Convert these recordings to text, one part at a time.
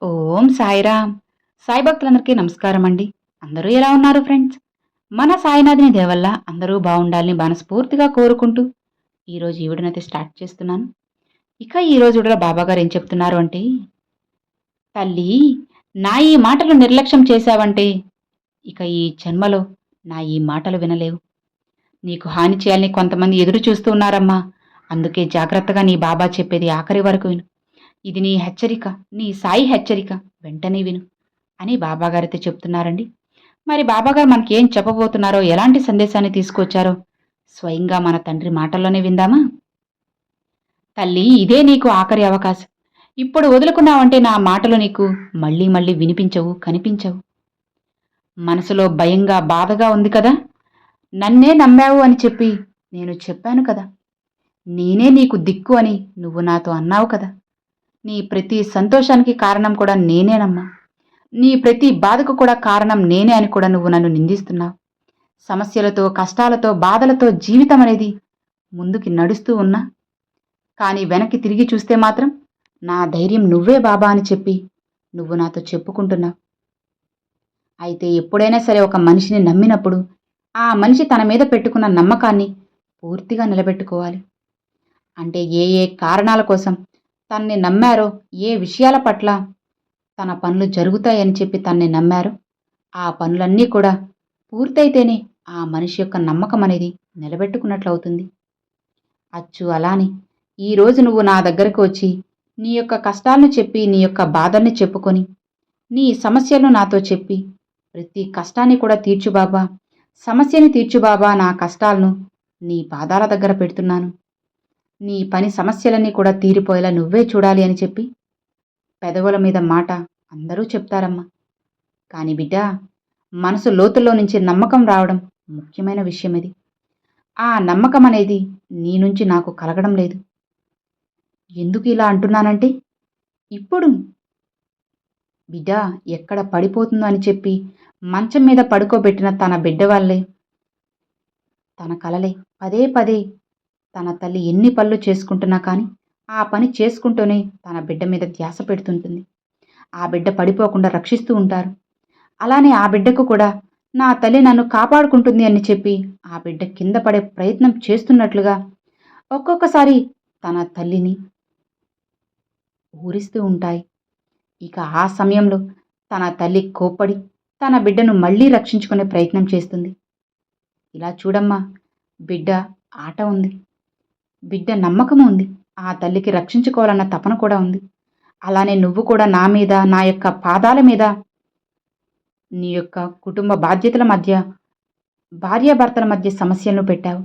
ఓం సాయిరామ్. సాయి భక్తులందరికీ నమస్కారం అండి. అందరూ ఎలా ఉన్నారు ఫ్రెండ్స్? మన సాయినాథుని దయ వల్ల అందరూ బాగుండాలని మనస్ఫూర్తిగా కోరుకుంటూ ఈరోజు ఈ వీడియోనైతే స్టార్ట్ చేస్తున్నాను. ఇక ఈ రోజు వీడియోలో బాబాగారు ఏం చెప్తున్నారు అంటే, తల్లి, నా ఈ మాటలు నిర్లక్ష్యం చేశావంటే ఇక ఈ జన్మలో నా ఈ మాటలు వినలేవు. నీకు హాని చేయాలని కొంతమంది ఎదురు చూస్తూ ఉన్నారమ్మా. అందుకే జాగ్రత్తగా నీ బాబా చెప్పేది ఆఖరి వరకు విను. ఇది నీ హెచ్చరిక, నీ సాయి హెచ్చరిక. వెంటనే విను అని బాబాగారైతే చెప్తున్నారండి. మరి బాబాగారు మనకేం చెప్పబోతున్నారో, ఎలాంటి సందేశాన్ని తీసుకొచ్చారో స్వయంగా మన తండ్రి మాటల్లోనే విందామా? తల్లి, ఇదే నీకు ఆఖరి అవకాశం. ఇప్పుడు వదులుకున్నావంటే నా మాటలు నీకు మళ్ళీ మళ్ళీ వినిపించవు, కనిపించవు. మనసులో భయంగా, బాధగా ఉంది కదా? నన్నే నమ్మావు అని చెప్పి నేను చెప్పాను కదా. నేనే నీకు దిక్కు అని నువ్వు నాతో అన్నావు కదా. నీ ప్రతి సంతోషానికి కారణం కూడా నేనేనమ్మా. నీ ప్రతి బాధకు కూడా కారణం నేనే అని కూడా నువ్వు నన్ను నిందిస్తున్నావు. సమస్యలతో, కష్టాలతో, బాధలతో జీవితం అనేది ముందుకి నడుస్తూ ఉన్నా, కానీ వెనక్కి తిరిగి చూస్తే మాత్రం నా ధైర్యం నువ్వే బాబా అని చెప్పి నువ్వు నాతో చెప్పుకుంటున్నావు. అయితే ఎప్పుడైనా సరే ఒక మనిషిని నమ్మినప్పుడు ఆ మనిషి తన మీద పెట్టుకున్న నమ్మకాన్ని పూర్తిగా నిలబెట్టుకోవాలి. అంటే ఏ ఏ కారణాల కోసం తన్ని నమ్మారో, ఏ విషయాల పట్ల తన పనులు జరుగుతాయని చెప్పి తన్ని నమ్మారో ఆ పనులన్నీ కూడా పూర్తయితేనే ఆ మనిషి యొక్క నమ్మకం అనేది నిలబెట్టుకున్నట్లు అవుతుంది. అచ్చు అలానే ఈరోజు నువ్వు నా దగ్గరకు వచ్చి నీ యొక్క కష్టాలను చెప్పి, నీ యొక్క బాధల్ని చెప్పుకొని, నీ సమస్యలను నాతో చెప్పి, ప్రతి కష్టాన్ని కూడా తీర్చు బాబా, సమస్యని తీర్చు బాబా, నా కష్టాలను నీ పాదాల దగ్గర పెడుతున్నాను, నీ పని సమస్యలన్నీ కూడా తీరిపోయేలా నువ్వే చూడాలి అని చెప్పి పెదవుల మీద మాట అందరూ చెప్తారమ్మా. కానీ బిడ్డ, మనసు లోతుల్లో నుంచి నమ్మకం రావడం ముఖ్యమైన విషయం. ఇది ఆ నమ్మకం అనేది నీ నుంచి నాకు కలగడం లేదు. ఎందుకు ఇలా అంటున్నానంటే, ఇప్పుడు బిడ్డ ఎక్కడ పడిపోతుందో అని చెప్పి మంచం మీద పడుకోబెట్టిన తన బిడ్డ వాళ్ళే, తన కలలే పదే పదే తన తల్లి ఎన్ని పనులు చేసుకుంటున్నా కానీ ఆ పని చేసుకుంటూనే తన బిడ్డ మీద ధ్యాస పెడుతుంటుంది. ఆ బిడ్డ పడిపోకుండా రక్షిస్తూ ఉంటారు. అలానే ఆ బిడ్డకు కూడా నా తల్లి నన్ను కాపాడుకుంటుంది అని చెప్పి ఆ బిడ్డ కింద పడే ప్రయత్నం చేస్తున్నట్లుగా ఒక్కొక్కసారి తన తల్లిని ఊరిస్తూ ఉంటాయి. ఇక ఆ సమయంలో తన తల్లి కోప్పడి తన బిడ్డను మళ్ళీ రక్షించుకునే ప్రయత్నం చేస్తుంది. ఇలా చూడమ్మా, బిడ్డ ఆట ఉంది, బిడ్డ నమ్మకం ఉంది, ఆ తల్లికి రక్షించుకోవాలన్న తపన కూడా ఉంది. అలానే నువ్వు కూడా నా మీద, నా యొక్క పాదాల మీద, నీ యొక్క కుటుంబ బాధ్యతల మధ్య, భార్యాభర్తల మధ్య సమస్యలను పెట్టావు.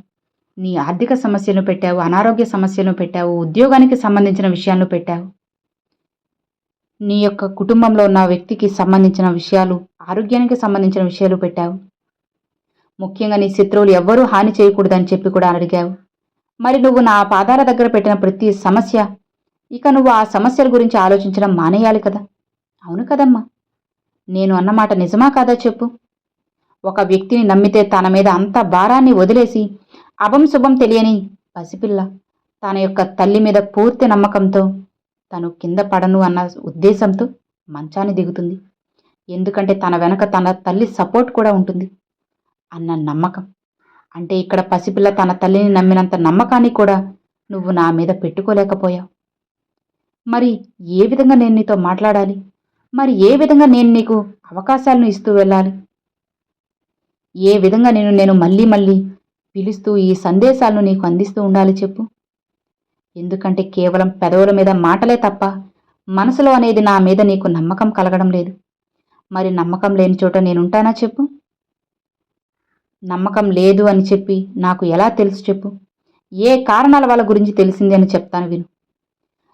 నీ ఆర్థిక సమస్యలను పెట్టావు, అనారోగ్య సమస్యలను పెట్టావు, ఉద్యోగానికి సంబంధించిన విషయాలను పెట్టావు. నీ యొక్క కుటుంబంలో ఉన్న వ్యక్తికి సంబంధించిన విషయాలు, ఆరోగ్యానికి సంబంధించిన విషయాలు పెట్టావు. ముఖ్యంగా నీ శత్రువులు ఎవ్వరూ హాని చేయకూడదని చెప్పి కూడా అడిగావు. మరి నువ్వు నా పాదాల దగ్గర పెట్టిన ప్రతి సమస్య, ఇక నువ్వు ఆ సమస్యల గురించి ఆలోచించడం మానేయాలి కదా. అవును కదమ్మా, నేను అన్నమాట నిజమా కాదా చెప్పు? ఒక వ్యక్తిని నమ్మితే తన మీద అంత భారాన్ని వదిలేసి, అభం శుభం తెలియని పసిపిల్ల తన యొక్క తల్లి మీద పూర్తి నమ్మకంతో తను కింద పడను అన్న ఉద్దేశంతో మంచాన్ని దిగుతుంది. ఎందుకంటే తన వెనక తన తల్లి సపోర్ట్ కూడా ఉంటుంది అన్న నమ్మకం. అంటే ఇక్కడ పసిపిల్ల తన తల్లిని నమ్మినంత నమ్మకాన్ని కూడా నువ్వు నా మీద పెట్టుకోలేకపోయావు. మరి ఏ విధంగా నేను నీతో మాట్లాడాలి? మరి ఏ విధంగా నేను నీకు అవకాశాలను ఇస్తూ వెళ్ళాలి? ఏ విధంగా నేను మళ్ళీ మళ్ళీ పిలుస్తూ ఈ సందేశాలను నీకు అందిస్తూ ఉండాలి చెప్పు? ఎందుకంటే కేవలం పెదవుల మీద మాటలే తప్ప మనసులో అనేది నా మీద నీకు నమ్మకం కలగడం లేదు. మరి నమ్మకం లేని చోట నేనుంటానా చెప్పు? నమ్మకం లేదు అని చెప్పి నాకు ఎలా తెలుసు చెప్పు? ఏ కారణాల వాళ్ళ గురించి తెలిసింది అని చెప్తాను విను.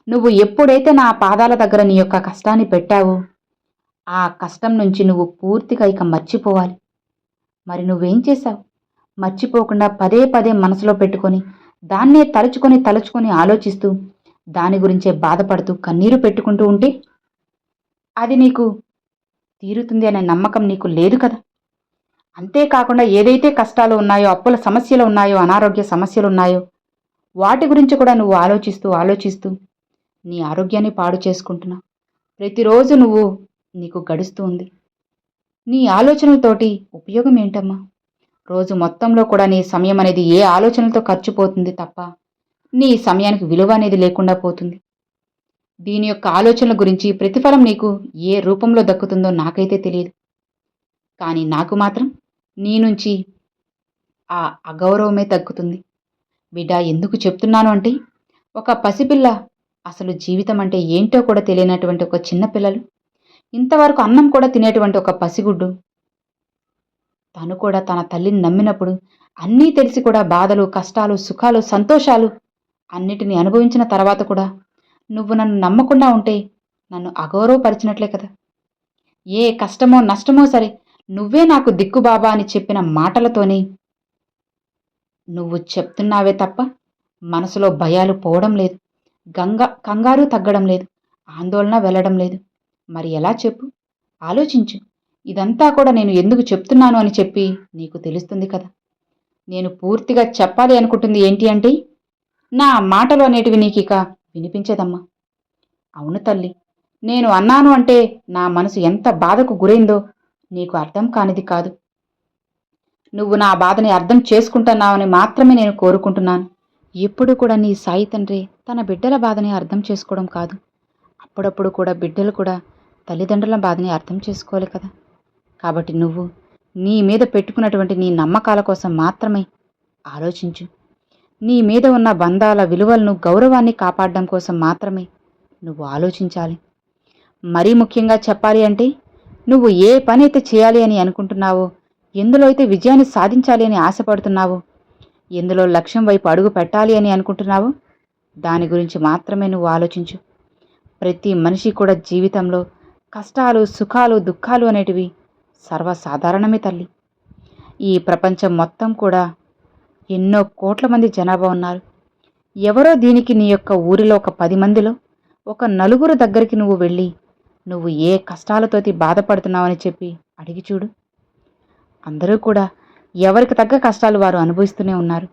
నువ్వు ఎప్పుడైతే నా పాదాల దగ్గర నీ యొక్క కష్టాన్ని పెట్టావో ఆ కష్టం నుంచి నువ్వు పూర్తిగా ఇక మర్చిపోవాలి. మరి నువ్వేం చేశావు? మర్చిపోకుండా పదే పదే మనసులో పెట్టుకొని, దాన్నే తలుచుకొని ఆలోచిస్తూ, దాని గురించే బాధపడుతూ కన్నీరు పెట్టుకుంటూ ఉంటే అది నీకు తీరుతుంది అనే నమ్మకం నీకు లేదు కదా. అంతేకాకుండా ఏదైతే కష్టాలు ఉన్నాయో, అప్పుల సమస్యలు ఉన్నాయో, అనారోగ్య సమస్యలు ఉన్నాయో వాటి గురించి కూడా నువ్వు ఆలోచిస్తూ నీ ఆరోగ్యాన్ని పాడు చేసుకుంటున్నావు. ప్రతిరోజు నీకు గడుస్తూ ఉంది. నీ ఆలోచనలతోటి ఉపయోగం ఏంటమ్మా? రోజు మొత్తంలో కూడా నీ సమయం అనేది ఏ ఆలోచనలతో ఖర్చుపోతుంది తప్ప నీ సమయానికి విలువ అనేది లేకుండా పోతుంది. దీని యొక్క ఆలోచనల గురించి ప్రతిఫలం నీకు ఏ రూపంలో దక్కుతుందో నాకైతే తెలియదు. కానీ నాకు మాత్రం నీ నుంచి ఆ అగౌరవమే తగ్గుతుంది. బిడ్డ, ఎందుకు చెప్తున్నాను అంటే, ఒక పసిపిల్ల అసలు జీవితం అంటే ఏంటో కూడా తెలియనటువంటి ఒక చిన్న పిల్లలు, ఇంతవరకు అన్నం కూడా తినేటువంటి ఒక పసిగుడ్డు, తను కూడా తన తల్లిని నమ్మినప్పుడు అన్నీ తెలిసి కూడా బాధలు, కష్టాలు, సుఖాలు, సంతోషాలు అన్నిటినీ అనుభవించిన తర్వాత కూడా నువ్వు నన్ను నమ్మకుండా ఉంటే నన్ను అగౌరవపరిచినట్లే కదా. ఏ కష్టమో నష్టమో సరే నువ్వే నాకు దిక్కు బాబా అని చెప్పిన మాటలతోనే నువ్వు చెప్తున్నావే తప్ప మనసులో భయాలు పోవడం లేదు, కంగారు తగ్గడం లేదు, ఆందోళన వెళ్ళడం లేదు. మరి ఎలా చెప్పు? ఆలోచించు. ఇదంతా కూడా నేను ఎందుకు చెప్తున్నాను అని చెప్పి నీకు తెలుస్తుంది కదా. నేను పూర్తిగా చెప్పాలి అనుకుంటుంది ఏంటి అంటే, నా మాటలు అనేటివి నీకిక వినిపించదమ్మా. అవును తల్లి, నేను అన్నాను అంటే నా మనసు ఎంత బాధకు గురైందో నీకు అర్థం కానిది కాదు. నువ్వు నా బాధని అర్థం చేసుకుంటున్నావని మాత్రమే నేను కోరుకుంటున్నాను. ఎప్పుడు కూడా నీ సాయి తండ్రి తన బిడ్డల బాధని అర్థం చేసుకోవడం కాదు, అప్పుడప్పుడు కూడా బిడ్డలు కూడా తల్లిదండ్రుల బాధని అర్థం చేసుకోవాలి కదా. కాబట్టి నువ్వు నీ మీద పెట్టుకున్నటువంటి నీ నమ్మకాల కోసం మాత్రమే ఆలోచించు. నీ మీద ఉన్న బంధాల విలువలను, గౌరవాన్ని కాపాడడం కోసం మాత్రమే నువ్వు ఆలోచించాలి. మరీ ముఖ్యంగా చెప్పాలి అంటే, నువ్వు ఏ పని అయితే చేయాలి అని అనుకుంటున్నావో, ఎందులో అయితే విజయాన్ని సాధించాలి అని ఆశపడుతున్నావో, ఎందులో లక్ష్యం వైపు అడుగు పెట్టాలి అని అనుకుంటున్నావో దాని గురించి మాత్రమే నువ్వు ఆలోచించు. ప్రతి మనిషి కూడా జీవితంలో కష్టాలు, సుఖాలు, దుఃఖాలు అనేటివి సర్వసాధారణమే తల్లి. ఈ ప్రపంచం మొత్తం కూడా ఎన్నో కోట్ల మంది జనాభా ఉన్నారు. ఎవరో దీనికి నీ యొక్క ఊరిలో ఒక 10 మందిలో ఒక నలుగురు దగ్గరికి నువ్వు వెళ్ళి నువ్వు ఏ కష్టాలతోటి బాధపడుతున్నావని చెప్పి అడిగి చూడు. అందరూ కూడా ఎవరికి తగ్గ కష్టాలు వారు అనుభవిస్తూనే ఉన్నారు.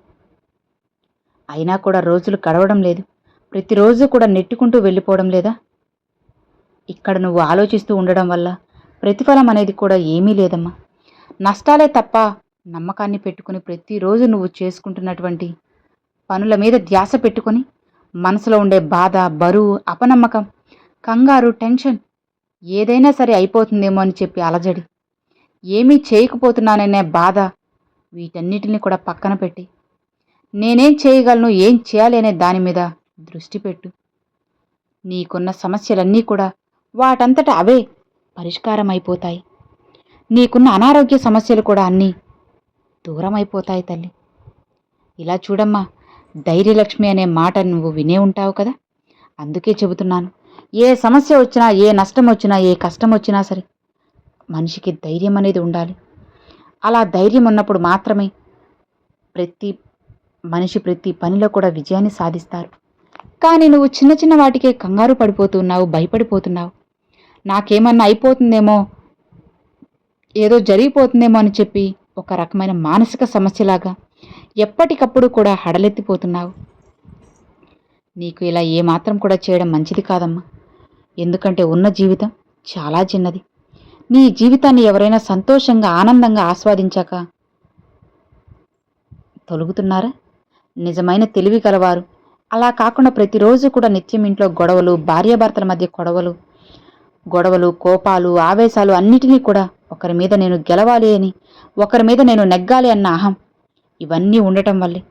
అయినా కూడా రోజులు గడవడం లేదు. ప్రతిరోజు కూడా నెట్టుకుంటూ వెళ్ళిపోవడం లేదా? ఇక్కడ నువ్వు ఆలోచిస్తూ ఉండడం వల్ల ప్రతిఫలం అనేది కూడా ఏమీ లేదమ్మా. నష్టాలే తప్ప నమ్మకాన్ని పెట్టుకుని ప్రతిరోజు నువ్వు చేసుకుంటున్నటువంటి పనుల మీద ధ్యాస పెట్టుకొని మనసులో ఉండే బాధ, బరువు, అపనమ్మకం, కంగారు, టెన్షన్, ఏదైనా సరే అయిపోతుందేమో అని చెప్పి అలజడి, ఏమీ చేయకపోతున్నాననే బాధ, వీటన్నిటిని కూడా పక్కన పెట్టి నేనేం చేయగలను, ఏం చేయాలి అనే దాని మీద దృష్టి పెట్టు. నీకున్న సమస్యలన్నీ కూడా వాటంతట అవే పరిష్కారం అయిపోతాయి. నీకున్న అనారోగ్య సమస్యలు కూడా అన్నీ దూరం అయిపోతాయి తల్లి. ఇలా చూడమ్మా, ధైర్యలక్ష్మి అనే మాట నువ్వు వినే ఉంటావు కదా. అందుకే చెబుతున్నాను, ఏ సమస్య వచ్చినా, ఏ నష్టం వచ్చినా, ఏ కష్టం వచ్చినా సరే మనిషికి ధైర్యం అనేది ఉండాలి. అలా ధైర్యం ఉన్నప్పుడు మాత్రమే ప్రతి మనిషి ప్రతి పనిలో కూడా విజయాన్ని సాధిస్తారు. కానీ నువ్వు చిన్న చిన్న వాటికే కంగారు పడిపోతున్నావు, భయపడిపోతున్నావు. నాకేమన్నా అయిపోతుందేమో, ఏదో జరిగిపోతుందేమో అని చెప్పి ఒక రకమైన మానసిక సమస్యలాగా ఎప్పటికప్పుడు కూడా హడలెత్తిపోతున్నావు. నీకు ఇలా ఏమాత్రం కూడా చేయడం మంచిది కాదమ్మా. ఎందుకంటే ఉన్న జీవితం చాలా చిన్నది. నీ జీవితాన్ని ఎవరైనా సంతోషంగా, ఆనందంగా ఆస్వాదించాక తొలుగుతున్నారా? నిజమైన తెలివి కలవారు అలా కాకుండా ప్రతిరోజు కూడా నిత్యం ఇంట్లో గొడవలు, భార్యాభర్తల మధ్య గొడవలు, కోపాలు, ఆవేశాలు అన్నిటినీ కూడా ఒకరి మీద నేను గెలవాలి అని, ఒకరి మీద నేను నెగ్గాలి అన్న అహం, ఇవన్నీ ఉండటం వల్లే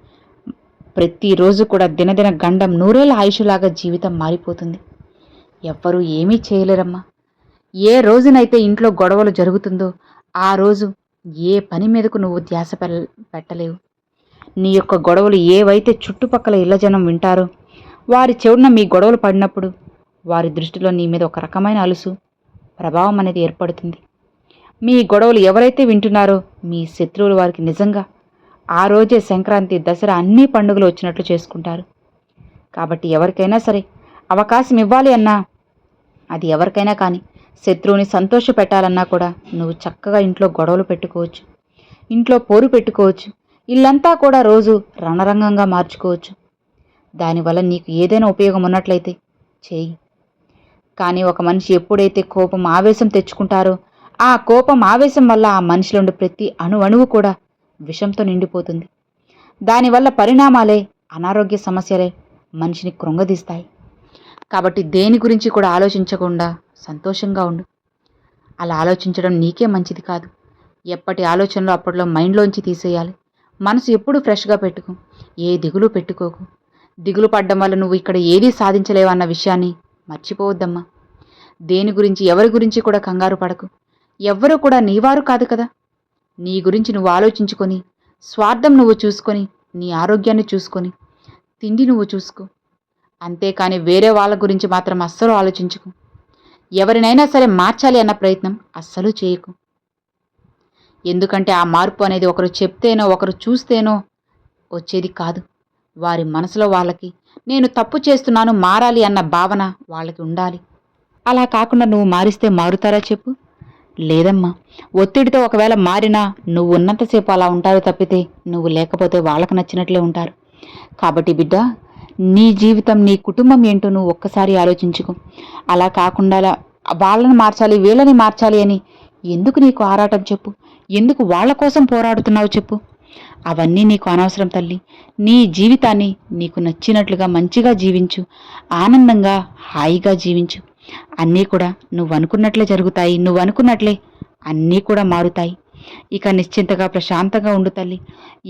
ప్రతిరోజు కూడా దినదిన గండం నూరేళ్ల ఆయుషులాగా జీవితం మారిపోతుంది. ఎవ్వరూ ఏమీ చేయలేరమ్మా. ఏ రోజునైతే ఇంట్లో గొడవలు జరుగుతుందో ఆ రోజు ఏ పని మీదకు నువ్వు ధ్యాస పెట్టలేవు. నీ యొక్క గొడవలు ఏవైతే చుట్టుపక్కల ఇళ్ల జనం వింటారో, వారి చెవున మీ గొడవలు పడినప్పుడు వారి దృష్టిలో నీ మీద ఒక రకమైన అలుసు, ప్రభావం అనేది ఏర్పడుతుంది. మీ గొడవలు ఎవరైతే వింటున్నారో మీ శత్రువులు వారికి నిజంగా ఆ రోజే సంక్రాంతి, దసరా అన్ని పండుగలు వచ్చినట్లు చేసుకుంటారు. కాబట్టి ఎవరికైనా సరే అవకాశం ఇవ్వాలి అన్నా, అది ఎవరికైనా కానీ శత్రువుని సంతోష పెట్టాలన్నా కూడా నువ్వు చక్కగా ఇంట్లో గొడవలు పెట్టుకోవచ్చు, ఇంట్లో పోరు పెట్టుకోవచ్చు, ఇల్లంతా కూడా రోజు రణరంగంగా మార్చుకోవచ్చు. దానివల్ల నీకు ఏదైనా ఉపయోగం ఉన్నట్లయితే చేయి. కానీ ఒక మనిషి ఎప్పుడైతే కోపం ఆవేశం తెచ్చుకుంటారో ఆ కోపం ఆవేశం వల్ల ఆ మనిషిలో ఉండే ప్రతి అణువు కూడా విషంతో నిండిపోతుంది. దానివల్ల పరిణామాలే అనారోగ్య సమస్యలే మనిషిని కృంగదీస్తాయి. కాబట్టి దేని గురించి కూడా ఆలోచించకుండా సంతోషంగా ఉండు. అలా ఆలోచించడం నీకే మంచిది కాదు. ఎప్పటి ఆలోచనలు అప్పట్లో మైండ్లోంచి తీసేయాలి. మనసు ఎప్పుడూ ఫ్రెష్గా పెట్టుకో. ఏ దిగులు పెట్టుకోకు. దిగులు పడ్డం వల్ల నువ్వు ఇక్కడ ఏదీ సాధించలేవన్న విషయాన్ని మర్చిపోవద్దమ్మా. దేని గురించి ఎవరి గురించి కూడా కంగారు పడకు. ఎవ్వరూ కూడా నీవారు కాదు కదా. నీ గురించి నువ్వు ఆలోచించుకొని, స్వార్థం నువ్వు చూసుకొని, నీ ఆరోగ్యాన్ని చూసుకొని, తిండి నువ్వు చూసుకో. అంతేకాని వేరే వాళ్ళ గురించి మాత్రం అస్సలు ఆలోచించుకు. ఎవరినైనా సరే మార్చాలి అన్న ప్రయత్నం అస్సలు చేయకు. ఎందుకంటే ఆ మార్పు అనేది ఒకరు చెప్తేనో ఒకరు చూస్తేనో వచ్చేది కాదు. వారి మనసులో వాళ్ళకి నేను తప్పు చేస్తున్నాను, మారాలి అన్న భావన వాళ్ళకి ఉండాలి. అలా కాకుండా నువ్వు మారిస్తే మారుతారా చెప్పు? లేదమ్మా. ఒత్తిడితో ఒకవేళ మారినా నువ్వు ఉన్నంతసేపు అలా ఉంటారు తప్పితే నువ్వు లేకపోతే వాళ్ళకు నచ్చినట్లే ఉంటారు. కాబట్టి బిడ్డ, నీ జీవితం, నీ కుటుంబం ఏంటో నువ్వు ఒక్కసారి ఆలోచించుకో. అలా కాకుండా వాళ్ళని మార్చాలి, వీళ్ళని మార్చాలి అని ఎందుకు నీకు ఆరాటం చెప్పు? ఎందుకు వాళ్ళ కోసం పోరాడుతున్నావు చెప్పు? అవన్నీ నీకు అనవసరం తల్లి. నీ జీవితాన్ని నీకు నచ్చినట్లుగా మంచిగా జీవించు. ఆనందంగా హాయిగా జీవించు. అన్నీ కూడా నువ్వు అనుకున్నట్లే జరుగుతాయి. నువ్వు అనుకున్నట్లే అన్నీ కూడా మారుతాయి. ఇక నిశ్చింతగా ప్రశాంతంగా ఉండు తల్లి.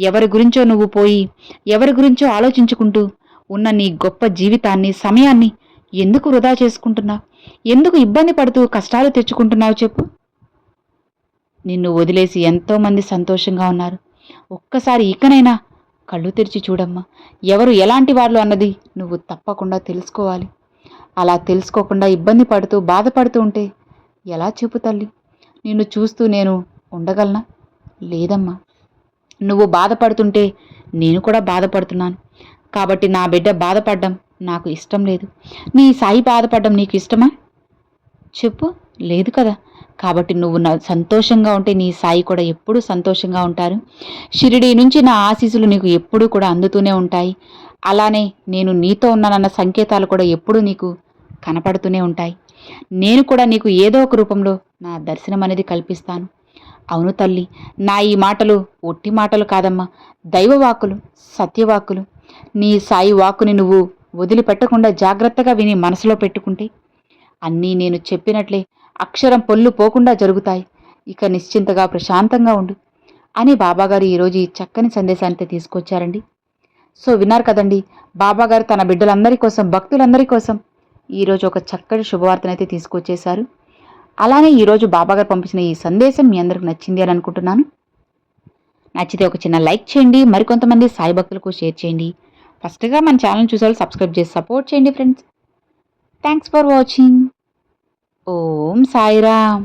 ఎవరి గురించో నువ్వు పోయి ఎవరి గురించో ఆలోచించుకుంటూ ఉన్న నీ గొప్ప జీవితాన్ని, సమయాన్ని ఎందుకు వృధా చేసుకుంటున్నావు? ఎందుకు ఇబ్బంది పడుతూ కష్టాలు తెచ్చుకుంటున్నావు చెప్పు? నిన్ను వదిలేసి ఎంతోమంది సంతోషంగా ఉన్నారు. ఒక్కసారి ఇకనైనా కళ్ళు తెరిచి చూడమ్మా. ఎవరు ఎలాంటి వాళ్ళు అన్నది నువ్వు తప్పకుండా తెలుసుకోవాలి. అలా తెలుసుకోకుండా ఇబ్బంది పడుతూ బాధపడుతూ ఉంటే ఎలా చెప్పు తల్లి? నిన్ను చూస్తూ నేను ఉండగలనా? లేదమ్మా. నువ్వు బాధపడుతుంటే నేను కూడా బాధపడుతున్నాను. కాబట్టి నా బిడ్డ బాధపడడం నాకు ఇష్టం లేదు. నీ సాయి బాధపడడం నీకు ఇష్టమా చెప్పు? లేదు కదా. కాబట్టి నువ్వు సంతోషంగా ఉంటే నీ సాయి కూడా ఎప్పుడూ సంతోషంగా ఉంటారు. షిరిడీ నుంచి నా ఆశీస్సులు నీకు ఎప్పుడూ కూడా అందుతూనే ఉంటాయి. అలానే నేను నీతో ఉన్నానన్న సంకేతాలు కూడా ఎప్పుడూ నీకు కనపడుతూనే ఉంటాయి. నేను కూడా నీకు ఏదో ఒక రూపంలో నా దర్శనం అనేది కల్పిస్తాను. అవును తల్లి, నా ఈ మాటలు ఒట్టి మాటలు కాదమ్మా, దైవవాక్కులు, సత్యవాక్కులు. నీ సాయి వాక్కుని నువ్వు వదిలిపెట్టకుండా జాగ్రత్తగా విని మనసులో పెట్టుకుంటే అన్నీ నేను చెప్పినట్లే అక్షరం పొల్లు పోకుండా జరుగుతాయి. ఇక నిశ్చింతగా ప్రశాంతంగా ఉండు అని బాబాగారు ఈరోజు ఈ చక్కని సందేశాన్ని తీసుకొచ్చారండి. సో విన్నారు కదండి, బాబాగారు తన బిడ్డలందరి కోసం, భక్తులందరి కోసం ఈరోజు ఒక చక్కటి శుభవార్తనైతే తీసుకొచ్చేశారు. అలానే ఈరోజు బాబాగారు పంపించిన ఈ సందేశం మీ అందరికి నచ్చింది అని అనుకుంటున్నాను. నచ్చితే ఒక చిన్న లైక్ చేయండి, మరికొంతమంది సాయి భక్తులకు షేర్ చేయండి. ఫస్ట్గా మన ఛానల్ చూసేవాళ్ళు సబ్స్క్రైబ్ చేసి సపోర్ట్ చేయండి friends. Thanks for watching. Om Sairam.